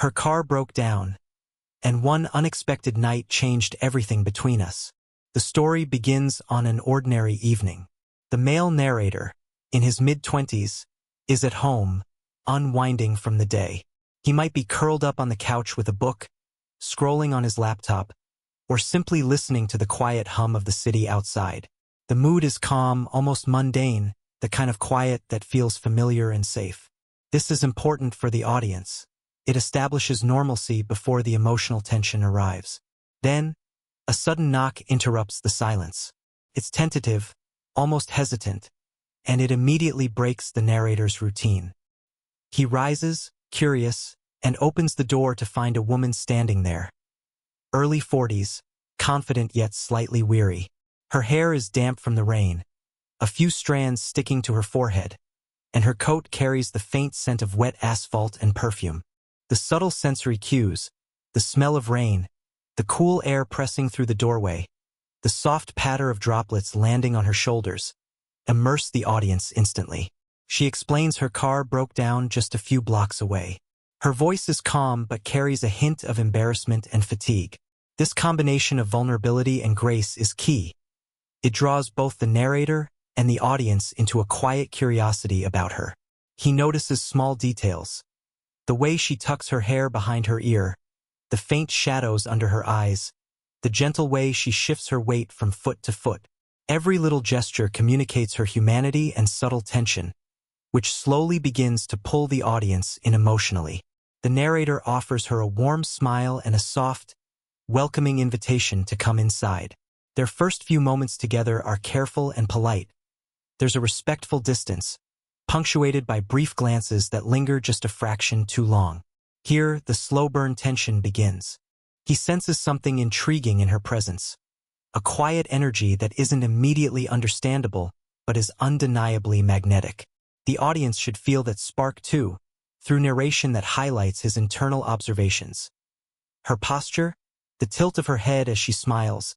Her car broke down, and one unexpected night changed everything between us. The story begins on an ordinary evening. The male narrator, in his mid-20s, is at home, unwinding from the day. He might be curled up on the couch with a book, scrolling on his laptop, or simply listening to the quiet hum of the city outside. The mood is calm, almost mundane, the kind of quiet that feels familiar and safe. This is important for the audience. It establishes normalcy before the emotional tension arrives. Then, a sudden knock interrupts the silence. It's tentative, almost hesitant, and it immediately breaks the narrator's routine. He rises, curious, and opens the door to find a woman standing there. Early 40s, confident yet slightly weary. Her hair is damp from the rain, a few strands sticking to her forehead, and her coat carries the faint scent of wet asphalt and perfume. The subtle sensory cues, the smell of rain, the cool air pressing through the doorway, the soft patter of droplets landing on her shoulders, immerse the audience instantly. She explains her car broke down just a few blocks away. Her voice is calm but carries a hint of embarrassment and fatigue. This combination of vulnerability and grace is key. It draws both the narrator and the audience into a quiet curiosity about her. He notices small details. The way she tucks her hair behind her ear, the faint shadows under her eyes, the gentle way she shifts her weight from foot to foot. Every little gesture communicates her humanity and subtle tension, which slowly begins to pull the audience in emotionally. The narrator offers her a warm smile and a soft, welcoming invitation to come inside. Their first few moments together are careful and polite. There's a respectful distance, punctuated by brief glances that linger just a fraction too long. Here, the slow-burn tension begins. He senses something intriguing in her presence, a quiet energy that isn't immediately understandable, but is undeniably magnetic. The audience should feel that spark too, through narration that highlights his internal observations. Her posture, the tilt of her head as she smiles,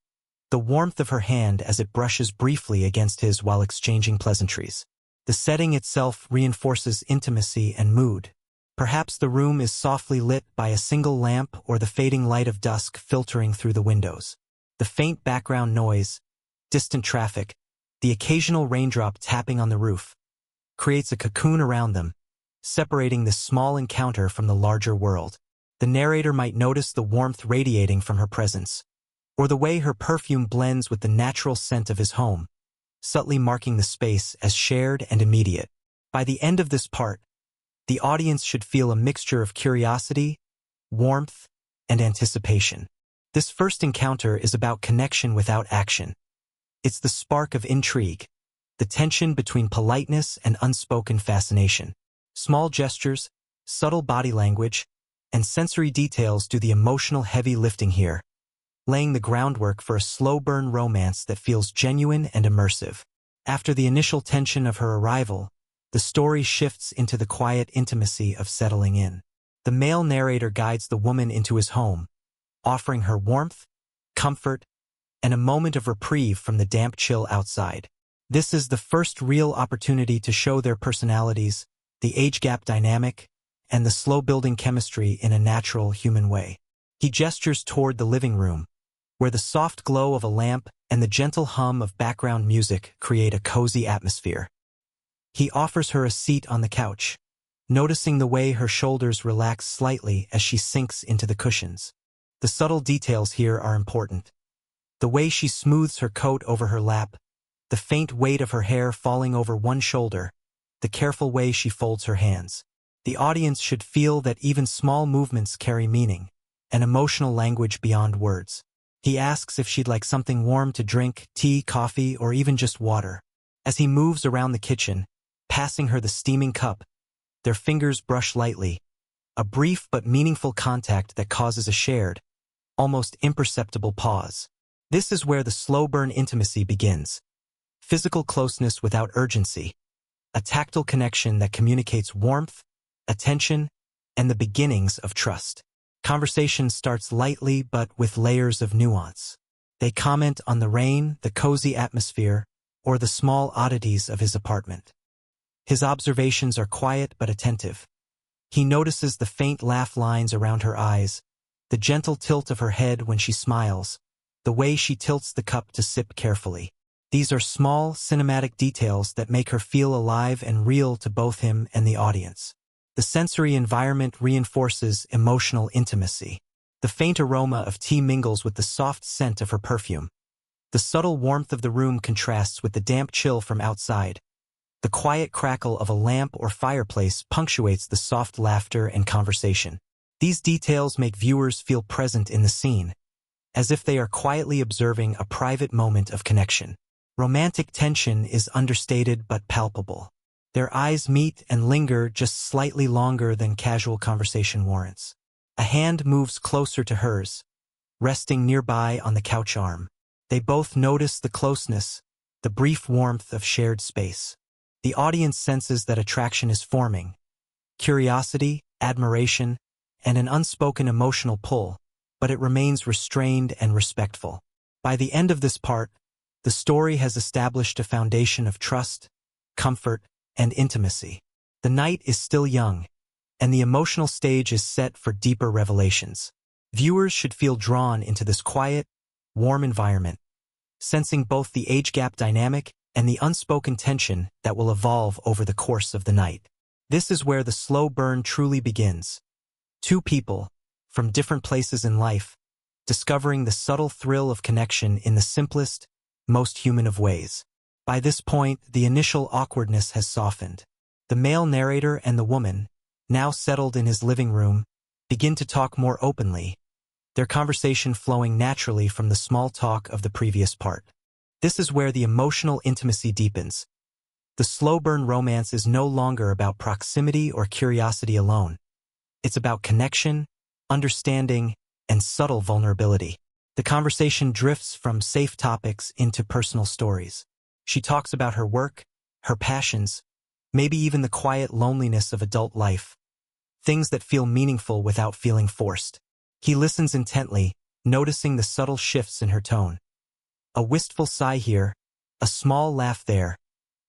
the warmth of her hand as it brushes briefly against his while exchanging pleasantries. The setting itself reinforces intimacy and mood. Perhaps the room is softly lit by a single lamp or the fading light of dusk filtering through the windows. The faint background noise, distant traffic, the occasional raindrop tapping on the roof, creates a cocoon around them, separating this small encounter from the larger world. The narrator might notice the warmth radiating from her presence, or the way her perfume blends with the natural scent of his home, subtly marking the space as shared and immediate. By the end of this part, the audience should feel a mixture of curiosity, warmth, and anticipation. This first encounter is about connection without action. It's the spark of intrigue, the tension between politeness and unspoken fascination. Small gestures, subtle body language, and sensory details do the emotional heavy lifting here, laying the groundwork for a slow-burn romance that feels genuine and immersive. After the initial tension of her arrival, the story shifts into the quiet intimacy of settling in. The male narrator guides the woman into his home, offering her warmth, comfort, and a moment of reprieve from the damp chill outside. This is the first real opportunity to show their personalities, the age gap dynamic, and the slow-building chemistry in a natural human way. He gestures toward the living room, where the soft glow of a lamp and the gentle hum of background music create a cozy atmosphere. He offers her a seat on the couch, noticing the way her shoulders relax slightly as she sinks into the cushions. The subtle details here are important. The way she smooths her coat over her lap, the faint weight of her hair falling over one shoulder, the careful way she folds her hands. The audience should feel that even small movements carry meaning, an emotional language beyond words. He asks if she'd like something warm to drink, tea, coffee, or even just water. As he moves around the kitchen, passing her the steaming cup, their fingers brush lightly, a brief but meaningful contact that causes a shared, almost imperceptible pause. This is where the slow-burn intimacy begins. Physical closeness without urgency, a tactile connection that communicates warmth, attention, and the beginnings of trust. Conversation starts lightly but with layers of nuance. They comment on the rain, the cozy atmosphere, or the small oddities of his apartment. His observations are quiet but attentive. He notices the faint laugh lines around her eyes, the gentle tilt of her head when she smiles, the way she tilts the cup to sip carefully. These are small, cinematic details that make her feel alive and real to both him and the audience. The sensory environment reinforces emotional intimacy. The faint aroma of tea mingles with the soft scent of her perfume. The subtle warmth of the room contrasts with the damp chill from outside. The quiet crackle of a lamp or fireplace punctuates the soft laughter and conversation. These details make viewers feel present in the scene, as if they are quietly observing a private moment of connection. Romantic tension is understated but palpable. Their eyes meet and linger just slightly longer than casual conversation warrants. A hand moves closer to hers, resting nearby on the couch arm. They both notice the closeness, the brief warmth of shared space. The audience senses that attraction is forming. Curiosity, admiration, and an unspoken emotional pull, but it remains restrained and respectful. By the end of this part, the story has established a foundation of trust, comfort, and intimacy. The night is still young, and the emotional stage is set for deeper revelations. Viewers should feel drawn into this quiet, warm environment, sensing both the age gap dynamic and the unspoken tension that will evolve over the course of the night. This is where the slow burn truly begins. Two people, from different places in life, discovering the subtle thrill of connection in the simplest, most human of ways. By this point, the initial awkwardness has softened. The male narrator and the woman, now settled in his living room, begin to talk more openly, their conversation flowing naturally from the small talk of the previous part. This is where the emotional intimacy deepens. The slow burn romance is no longer about proximity or curiosity alone. It's about connection, understanding, and subtle vulnerability. The conversation drifts from safe topics into personal stories. She talks about her work, her passions, maybe even the quiet loneliness of adult life. Things that feel meaningful without feeling forced. He listens intently, noticing the subtle shifts in her tone. A wistful sigh here, a small laugh there,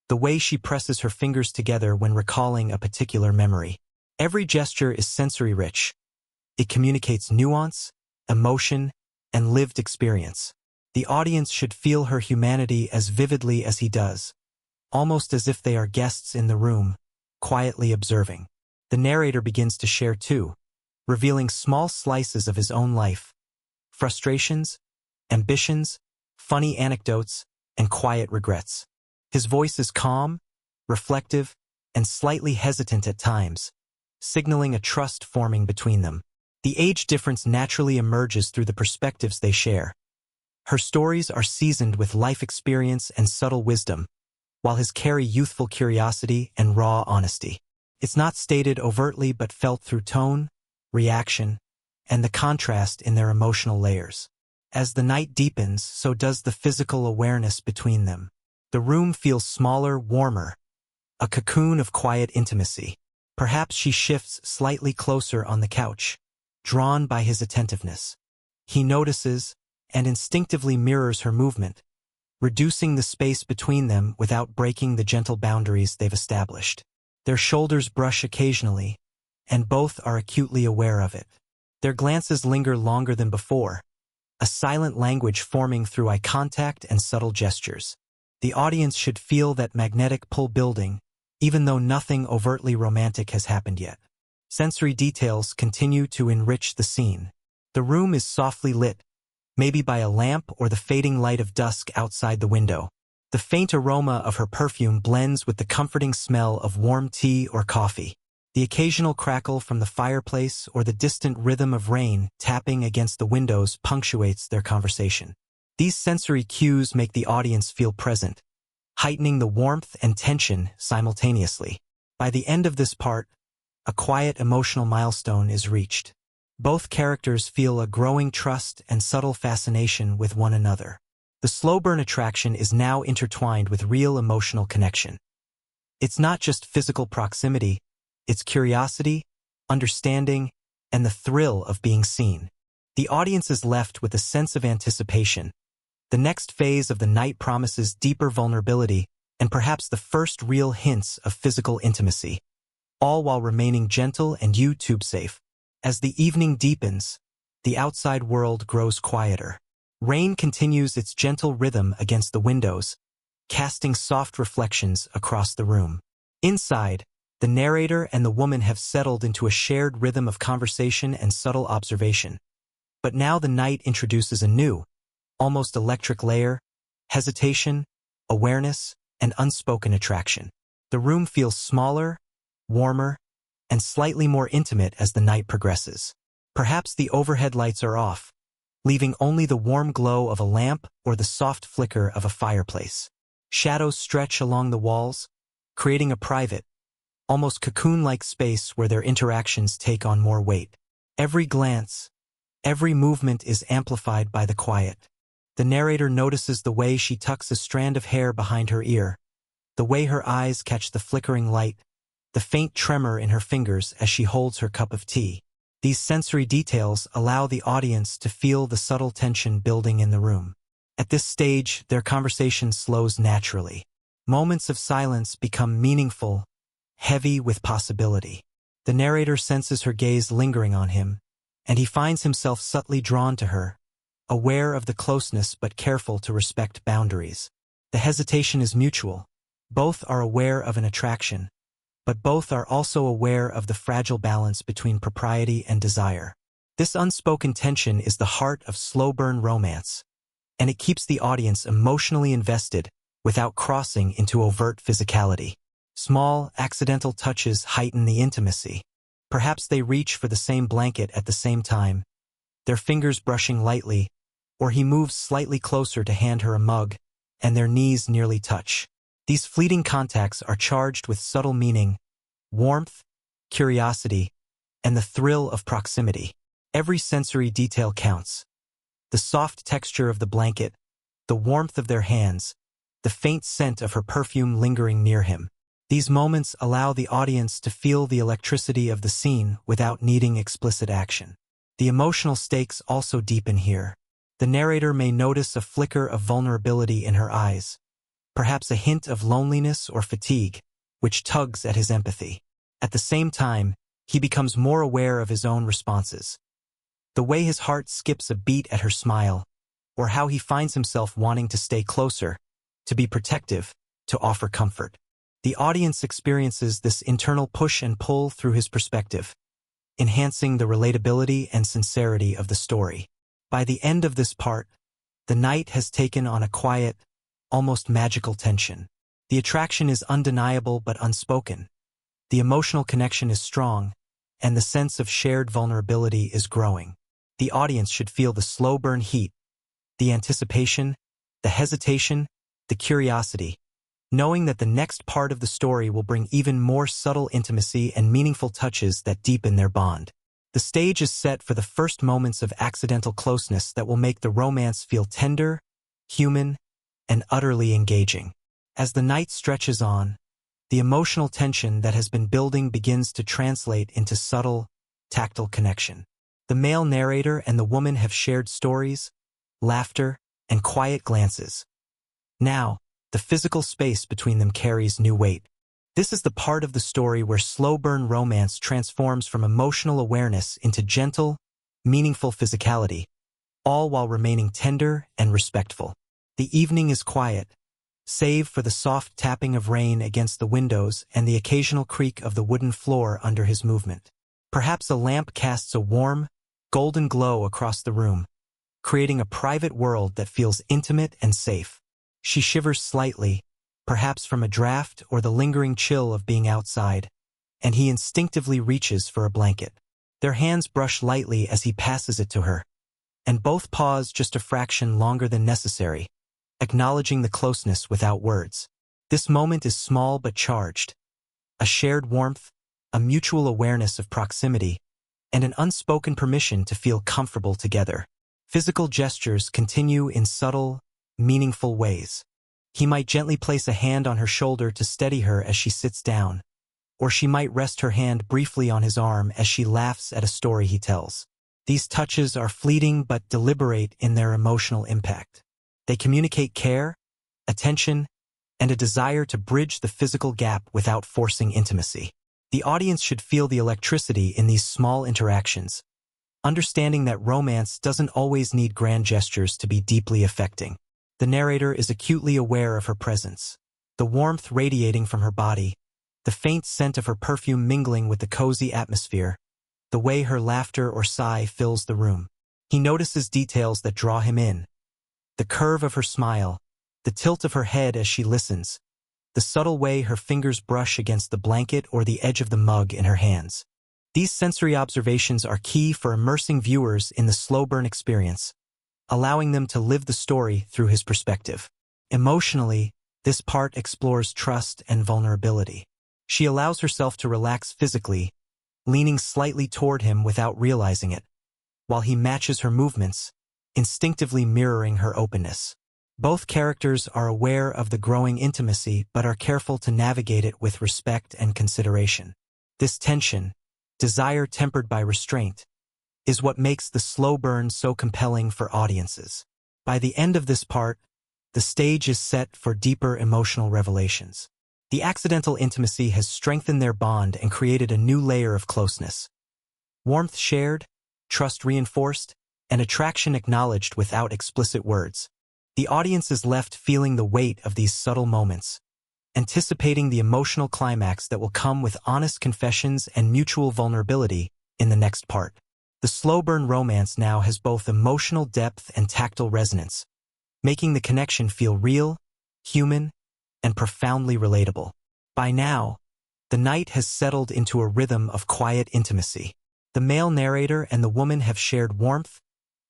the way she presses her fingers together when recalling a particular memory. Every gesture is sensory-rich. It communicates nuance, emotion, and lived experience. The audience should feel her humanity as vividly as he does, almost as if they are guests in the room, quietly observing. The narrator begins to share too, revealing small slices of his own life, frustrations, ambitions, funny anecdotes, and quiet regrets. His voice is calm, reflective, and slightly hesitant at times, signaling a trust forming between them. The age difference naturally emerges through the perspectives they share. Her stories are seasoned with life experience and subtle wisdom, while his carry youthful curiosity and raw honesty. It's not stated overtly but felt through tone, reaction, and the contrast in their emotional layers. As the night deepens, so does the physical awareness between them. The room feels smaller, warmer, a cocoon of quiet intimacy. Perhaps she shifts slightly closer on the couch, drawn by his attentiveness. He notices and instinctively mirrors her movement, reducing the space between them without breaking the gentle boundaries they've established. Their shoulders brush occasionally, and both are acutely aware of it. Their glances linger longer than before, a silent language forming through eye contact and subtle gestures. The audience should feel that magnetic pull building, even though nothing overtly romantic has happened yet. Sensory details continue to enrich the scene. The room is softly lit, maybe by a lamp or the fading light of dusk outside the window. The faint aroma of her perfume blends with the comforting smell of warm tea or coffee. The occasional crackle from the fireplace or the distant rhythm of rain tapping against the windows punctuates their conversation. These sensory cues make the audience feel present, heightening the warmth and tension simultaneously. By the end of this part, a quiet emotional milestone is reached. Both characters feel a growing trust and subtle fascination with one another. The slow burn attraction is now intertwined with real emotional connection. It's not just physical proximity, it's curiosity, understanding, and the thrill of being seen. The audience is left with a sense of anticipation. The next phase of the night promises deeper vulnerability and perhaps the first real hints of physical intimacy. all while remaining gentle and YouTube safe. As the evening deepens, the outside world grows quieter. Rain continues its gentle rhythm against the windows, casting soft reflections across the room. Inside, the narrator and the woman have settled into a shared rhythm of conversation and subtle observation. But now the night introduces a new, almost electric layer: hesitation, awareness, and unspoken attraction. The room feels smaller, warmer, and slightly more intimate as the night progresses. Perhaps the overhead lights are off, leaving only the warm glow of a lamp or the soft flicker of a fireplace. Shadows stretch along the walls, creating a private, almost cocoon-like space where their interactions take on more weight. Every glance, every movement is amplified by the quiet. The narrator notices the way she tucks a strand of hair behind her ear, the way her eyes catch the flickering light, the faint tremor in her fingers as she holds her cup of tea. These sensory details allow the audience to feel the subtle tension building in the room. At this stage, their conversation slows naturally. Moments of silence become meaningful, heavy with possibility. The narrator senses her gaze lingering on him, and he finds himself subtly drawn to her, aware of the closeness but careful to respect boundaries. The hesitation is mutual. Both are aware of an attraction, but both are also aware of the fragile balance between propriety and desire. This unspoken tension is the heart of slow-burn romance, and it keeps the audience emotionally invested without crossing into overt physicality. Small, accidental touches heighten the intimacy. Perhaps they reach for the same blanket at the same time, their fingers brushing lightly, or he moves slightly closer to hand her a mug, and their knees nearly touch. These fleeting contacts are charged with subtle meaning, warmth, curiosity, and the thrill of proximity. Every sensory detail counts. The soft texture of the blanket, the warmth of their hands, the faint scent of her perfume lingering near him. These moments allow the audience to feel the electricity of the scene without needing explicit action. The emotional stakes also deepen here. The narrator may notice a flicker of vulnerability in her eyes, perhaps a hint of loneliness or fatigue, which tugs at his empathy. At the same time, he becomes more aware of his own responses. The way his heart skips a beat at her smile, or how he finds himself wanting to stay closer, to be protective, to offer comfort. The audience experiences this internal push and pull through his perspective, enhancing the relatability and sincerity of the story. By the end of this part, the night has taken on a quiet, almost magical tension. The attraction is undeniable but unspoken. The emotional connection is strong, and the sense of shared vulnerability is growing. The audience should feel the slow burn heat, the anticipation, the hesitation, the curiosity, knowing that the next part of the story will bring even more subtle intimacy and meaningful touches that deepen their bond. The stage is set for the first moments of accidental closeness that will make the romance feel tender, human, and utterly engaging. As the night stretches on, the emotional tension that has been building begins to translate into subtle, tactile connection. The male narrator and the woman have shared stories, laughter, and quiet glances. Now, the physical space between them carries new weight. This is the part of the story where slow-burn romance transforms from emotional awareness into gentle, meaningful physicality, all while remaining tender and respectful. The evening is quiet, save for the soft tapping of rain against the windows and the occasional creak of the wooden floor under his movement. Perhaps a lamp casts a warm, golden glow across the room, creating a private world that feels intimate and safe. She shivers slightly, perhaps from a draft or the lingering chill of being outside, and he instinctively reaches for a blanket. Their hands brush lightly as he passes it to her, and both pause just a fraction longer than necessary, acknowledging the closeness without words. This moment is small but charged. A shared warmth, a mutual awareness of proximity, and an unspoken permission to feel comfortable together. Physical gestures continue in subtle, meaningful ways. He might gently place a hand on her shoulder to steady her as she sits down, or she might rest her hand briefly on his arm as she laughs at a story he tells. These touches are fleeting but deliberate in their emotional impact. They communicate care, attention, and a desire to bridge the physical gap without forcing intimacy. The audience should feel the electricity in these small interactions, understanding that romance doesn't always need grand gestures to be deeply affecting. The narrator is acutely aware of her presence, the warmth radiating from her body, the faint scent of her perfume mingling with the cozy atmosphere, the way her laughter or sigh fills the room. He notices details that draw him in, the curve of her smile, the tilt of her head as she listens, the subtle way her fingers brush against the blanket or the edge of the mug in her hands. These sensory observations are key for immersing viewers in the slow burn experience, allowing them to live the story through his perspective. Emotionally, this part explores trust and vulnerability. She allows herself to relax physically, leaning slightly toward him without realizing it, while he matches her movements, instinctively mirroring her openness. Both characters are aware of the growing intimacy but are careful to navigate it with respect and consideration. This tension, desire tempered by restraint, is what makes the slow burn so compelling for audiences. By the end of this part, the stage is set for deeper emotional revelations. The accidental intimacy has strengthened their bond and created a new layer of closeness. Warmth shared, trust reinforced, and attraction acknowledged without explicit words. The audience is left feeling the weight of these subtle moments, anticipating the emotional climax that will come with honest confessions and mutual vulnerability in the next part. The slow burn romance now has both emotional depth and tactile resonance, making the connection feel real, human, and profoundly relatable. By now, the night has settled into a rhythm of quiet intimacy. The male narrator and the woman have shared warmth,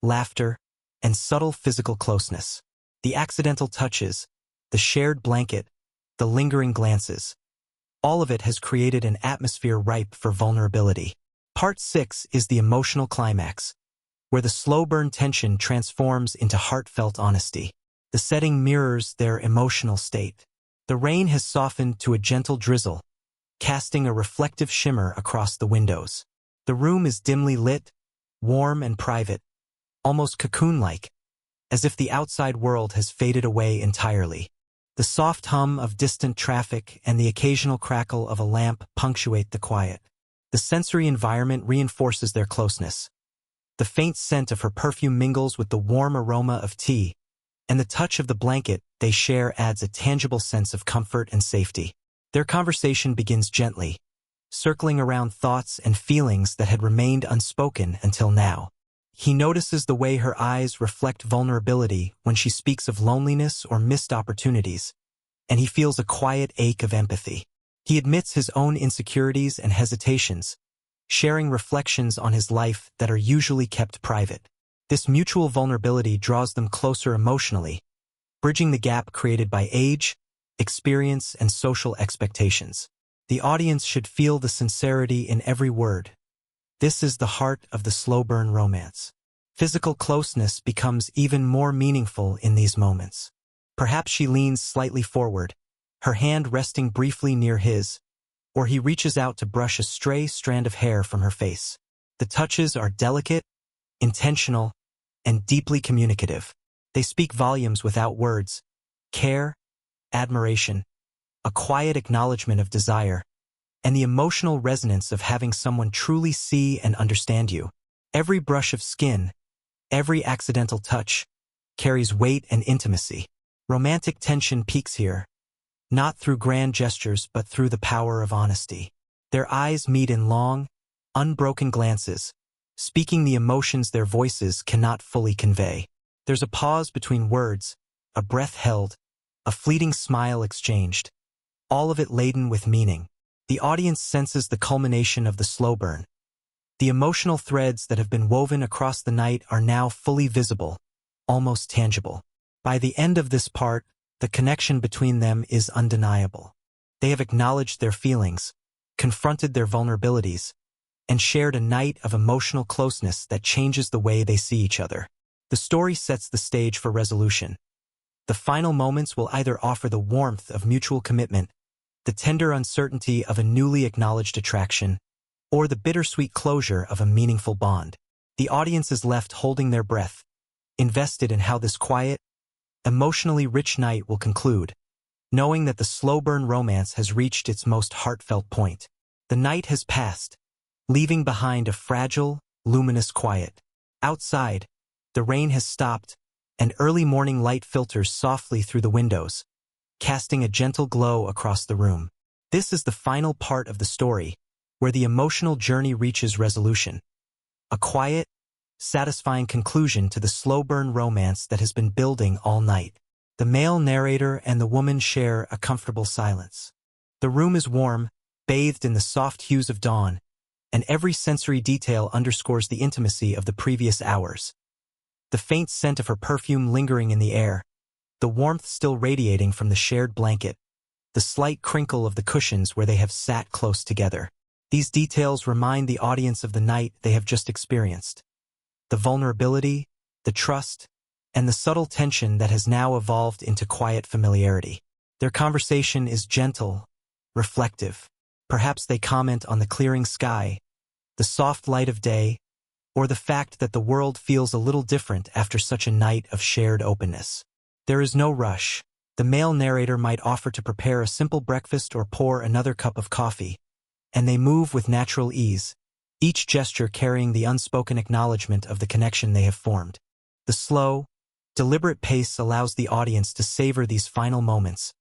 laughter, and subtle physical closeness. The accidental touches, the shared blanket, the lingering glances, all of it has created an atmosphere ripe for vulnerability. Part 6 is the emotional climax, where the slow burn tension transforms into heartfelt honesty. The setting mirrors their emotional state. The rain has softened to a gentle drizzle, casting a reflective shimmer across the windows. The room is dimly lit, warm and private, almost cocoon-like, as if the outside world has faded away entirely. The soft hum of distant traffic and the occasional crackle of a lamp punctuate the quiet. The sensory environment reinforces their closeness. The faint scent of her perfume mingles with the warm aroma of tea, and the touch of the blanket they share adds a tangible sense of comfort and safety. Their conversation begins gently, circling around thoughts and feelings that had remained unspoken until now. He notices the way her eyes reflect vulnerability when she speaks of loneliness or missed opportunities, and he feels a quiet ache of empathy. He admits his own insecurities and hesitations, sharing reflections on his life that are usually kept private. This mutual vulnerability draws them closer emotionally, bridging the gap created by age, experience, and social expectations. The audience should feel the sincerity in every word. This is the heart of the slow burn romance. Physical closeness becomes even more meaningful in these moments. Perhaps she leans slightly forward, her hand resting briefly near his, or he reaches out to brush a stray strand of hair from her face. The touches are delicate, intentional, and deeply communicative. They speak volumes without words: care, admiration, a quiet acknowledgement of desire, and the emotional resonance of having someone truly see and understand you. Every brush of skin, every accidental touch, carries weight and intimacy. Romantic tension peaks here, not through grand gestures but through the power of honesty. Their eyes meet in long, unbroken glances, speaking the emotions their voices cannot fully convey. There's a pause between words, a breath held, a fleeting smile exchanged, all of it laden with meaning. The audience senses the culmination of the slow burn. The emotional threads that have been woven across the night are now fully visible, almost tangible. By the end of this part, the connection between them is undeniable. They have acknowledged their feelings, confronted their vulnerabilities, and shared a night of emotional closeness that changes the way they see each other. The story sets the stage for resolution. The final moments will either offer the warmth of mutual commitment, the tender uncertainty of a newly acknowledged attraction, or the bittersweet closure of a meaningful bond. The audience is left holding their breath, invested in how this quiet, emotionally rich night will conclude, knowing that the slow burn romance has reached its most heartfelt point. The night has passed, leaving behind a fragile, luminous quiet. Outside, the rain has stopped, and early morning light filters softly through the windows, casting a gentle glow across the room. This is the final part of the story, where the emotional journey reaches resolution. A quiet, satisfying conclusion to the slow-burn romance that has been building all night. The male narrator and the woman share a comfortable silence. The room is warm, bathed in the soft hues of dawn, and every sensory detail underscores the intimacy of the previous hours. The faint scent of her perfume lingering in the air, the warmth still radiating from the shared blanket, the slight crinkle of the cushions where they have sat close together. These details remind the audience of the night they have just experienced. The vulnerability, the trust, and the subtle tension that has now evolved into quiet familiarity. Their conversation is gentle, reflective. Perhaps they comment on the clearing sky, the soft light of day, or the fact that the world feels a little different after such a night of shared openness. There is no rush. The male narrator might offer to prepare a simple breakfast or pour another cup of coffee, and they move with natural ease, each gesture carrying the unspoken acknowledgement of the connection they have formed. The slow, deliberate pace allows the audience to savor these final moments,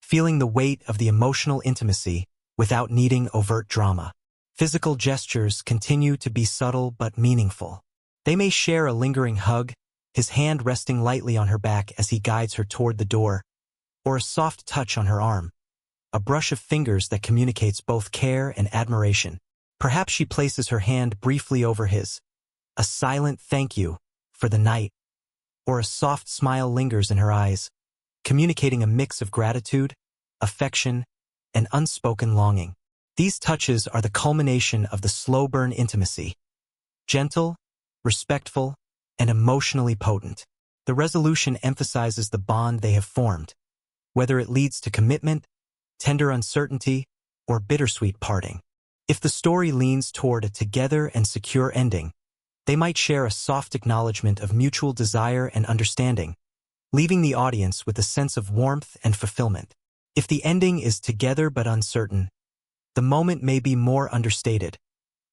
feeling the weight of the emotional intimacy without needing overt drama. Physical gestures continue to be subtle but meaningful. They may share a lingering hug, his hand resting lightly on her back as he guides her toward the door, or a soft touch on her arm, a brush of fingers that communicates both care and admiration. Perhaps she places her hand briefly over his, a silent thank you for the night, or a soft smile lingers in her eyes, communicating a mix of gratitude, affection, and unspoken longing. These touches are the culmination of the slow-burn intimacy, gentle, respectful, and emotionally potent. The resolution emphasizes the bond they have formed, whether it leads to commitment, tender uncertainty, or bittersweet parting. If the story leans toward a together and secure ending, they might share a soft acknowledgement of mutual desire and understanding, leaving the audience with a sense of warmth and fulfillment. If the ending is together but uncertain, the moment may be more understated,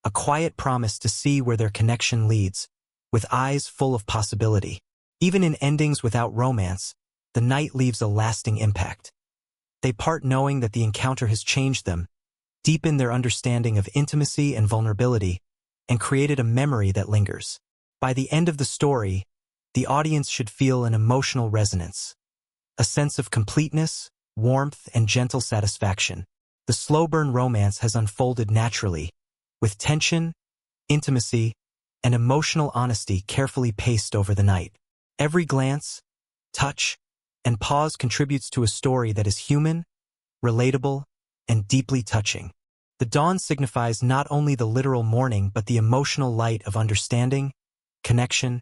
a quiet promise to see where their connection leads, with eyes full of possibility. Even in endings without romance, the night leaves a lasting impact. They part knowing that the encounter has changed them, deepened their understanding of intimacy and vulnerability, and created a memory that lingers. By the end of the story, the audience should feel an emotional resonance, a sense of completeness, warmth, and gentle satisfaction. The slow-burn romance has unfolded naturally, with tension, intimacy, and emotional honesty carefully paced over the night. Every glance, touch, and pause contributes to a story that is human, relatable, and deeply touching. The dawn signifies not only the literal morning but the emotional light of understanding, connection,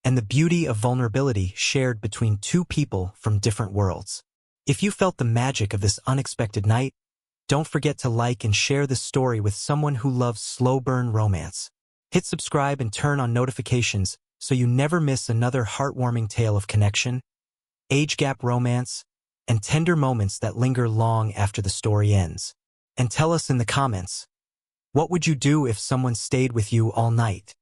and the beauty of vulnerability shared between two people from different worlds. If you felt the magic of this unexpected night, don't forget to like and share this story with someone who loves slow-burn romance. Hit subscribe and turn on notifications so you never miss another heartwarming tale of connection, age gap romance, and tender moments that linger long after the story ends. And tell us in the comments, what would you do if someone stayed with you all night?